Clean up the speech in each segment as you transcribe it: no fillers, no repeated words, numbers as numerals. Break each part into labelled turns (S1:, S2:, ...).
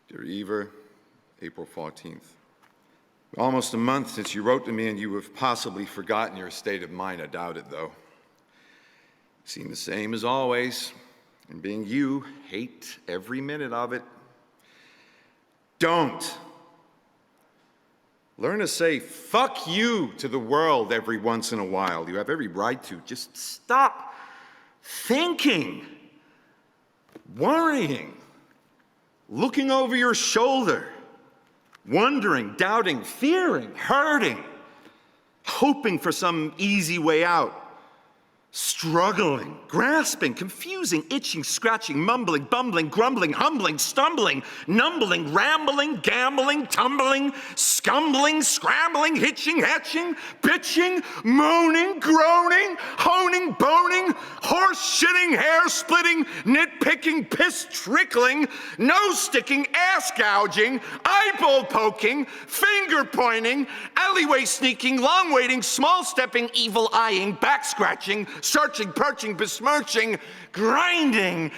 S1: Dear Eva, April 14th. Almost a month since you wrote to me, and you have possibly forgotten your state of mind. I doubt it, though. You seem the same as always, and being you, hate every minute of it. Don't. Learn to say fuck you to the world every once in a while. You have every right to. Just stop thinking, worrying, looking over your shoulder, wondering, doubting, fearing, hurting, hoping for some easy way out, struggling, grasping, confusing, itching, scratching, mumbling, bumbling, grumbling, humbling, stumbling, numbling, rambling, gambling, tumbling, scumbling, scrambling, hitching, hatching, bitching, moaning, groaning, honing, boning, horse-shitting, hair-splitting, nitpicking, piss-trickling, nose-sticking, ass-gouging, eyeball-poking, finger-pointing, alleyway-sneaking, long-waiting, small-stepping, evil-eyeing, back-scratching, searching, perching, besmirching, grinding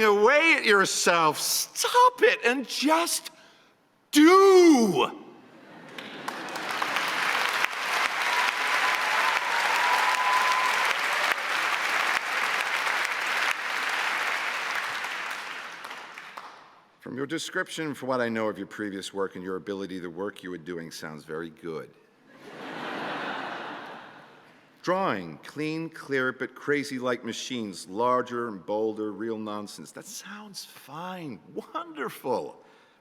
S1: away at yourself. Stop it and just do. From your description, for what I know of your previous work and your ability, the work you were doing sounds very good. Drawing, clean, clear, but crazy like machines, larger and bolder, real nonsense. That sounds fine, wonderful.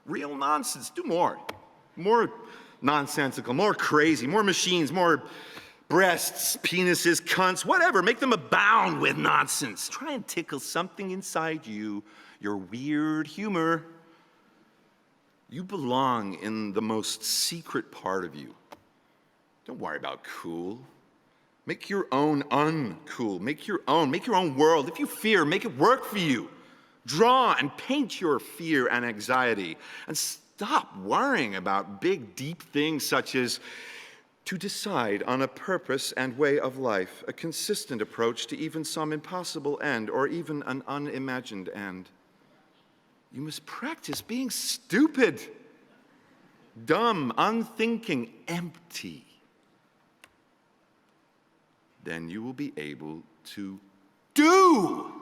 S1: Real nonsense, do more. More nonsensical, more crazy, more machines, more breasts, penises, cunts, whatever. Make them abound with nonsense. Try and tickle something inside you, your weird humor. You belong in the most secret part of you. Don't worry about cool. Make your own uncool. Make your own world. If you fear, make it work for you. Draw and paint your fear and anxiety. And stop worrying about big, deep things such as to decide on a purpose and way of life, a consistent approach to even some impossible end or even an unimagined end. You must practice being stupid, dumb, unthinking, empty. Then you will be able to do.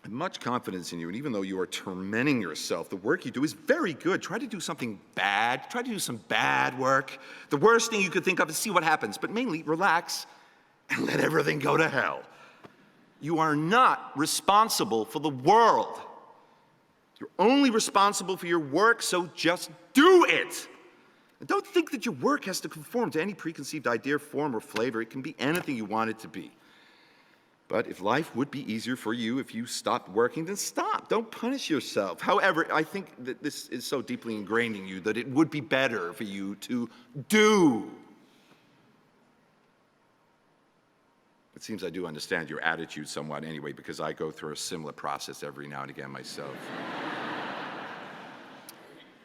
S1: I have much confidence in you, and even though you are tormenting yourself, the work you do is very good. Try to do something bad. Try to do some bad work. The worst thing you could think of is see what happens, but mainly relax and let everything go to hell. You are not responsible for the world. You're only responsible for your work, so just do it. And don't think that your work has to conform to any preconceived idea, form, or flavor. It can be anything you want it to be. But if life would be easier for you if you stopped working, then stop. Don't punish yourself. However, I think that this is so deeply ingrained in you that it would be better for you to do. It seems I do understand your attitude somewhat anyway, because I go through a similar process every now and again myself.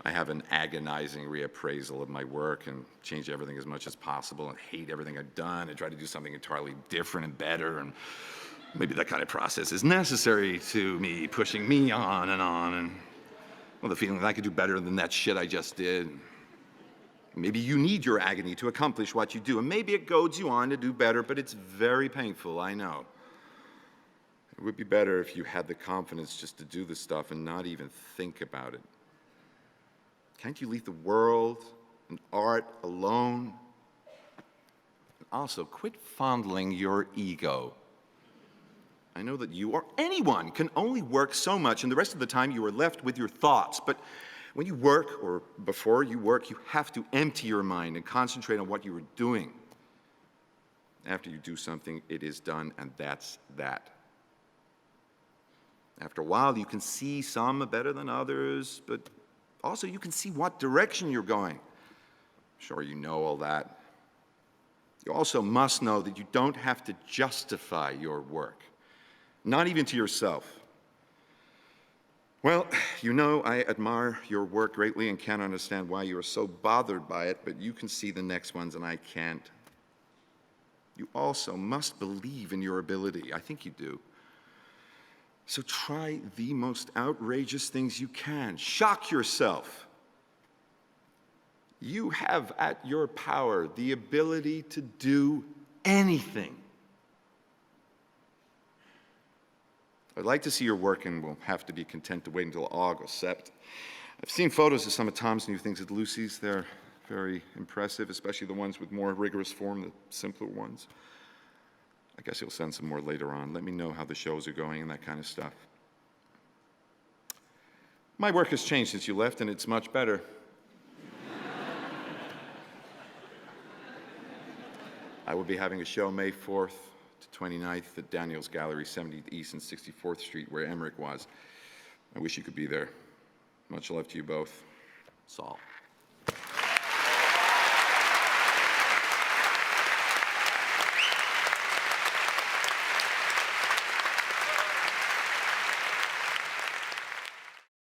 S1: I have an agonizing reappraisal of my work and change everything as much as possible and hate everything I've done and try to do something entirely different and better. And maybe that kind of process is necessary to me, pushing me on. And well, the feeling that I could do better than that shit I just did. Maybe you need your agony to accomplish what you do, and maybe it goads you on to do better, but it's very painful, I know. It would be better if you had the confidence just to do the stuff and not even think about it. Can't you leave the world and art alone? And also, quit fondling your ego. I know that you or anyone can only work so much, and the rest of the time you are left with your thoughts. But when you work, or before you work, you have to empty your mind and concentrate on what you are doing. After you do something, it is done, and that's that. After a while, you can see some are better than others, but also you can see what direction you're going. I'm sure you know all that. You also must know that you don't have to justify your work, not even to yourself. Well, you know I admire your work greatly and can't understand why you are so bothered by it, but you can see the next ones and I can't. you also must believe in your ability. I think you do. So try the most outrageous things you can. Shock yourself. You have at your power the ability to do anything. I'd like to see your work, and we'll have to be content to wait until August. I've seen photos of some of Tom's new things at Lucy's. They're very impressive, especially the ones with more rigorous form, the simpler ones. I guess he'll send some more later on. Let me know how the shows are going and that kind of stuff. My work has changed since you left, and it's much better. I will be having a show May 4th to 29th at Daniel's Gallery, 70th East and 64th Street, where Emmerich was. I wish you could be there. Much love to you both. Saul.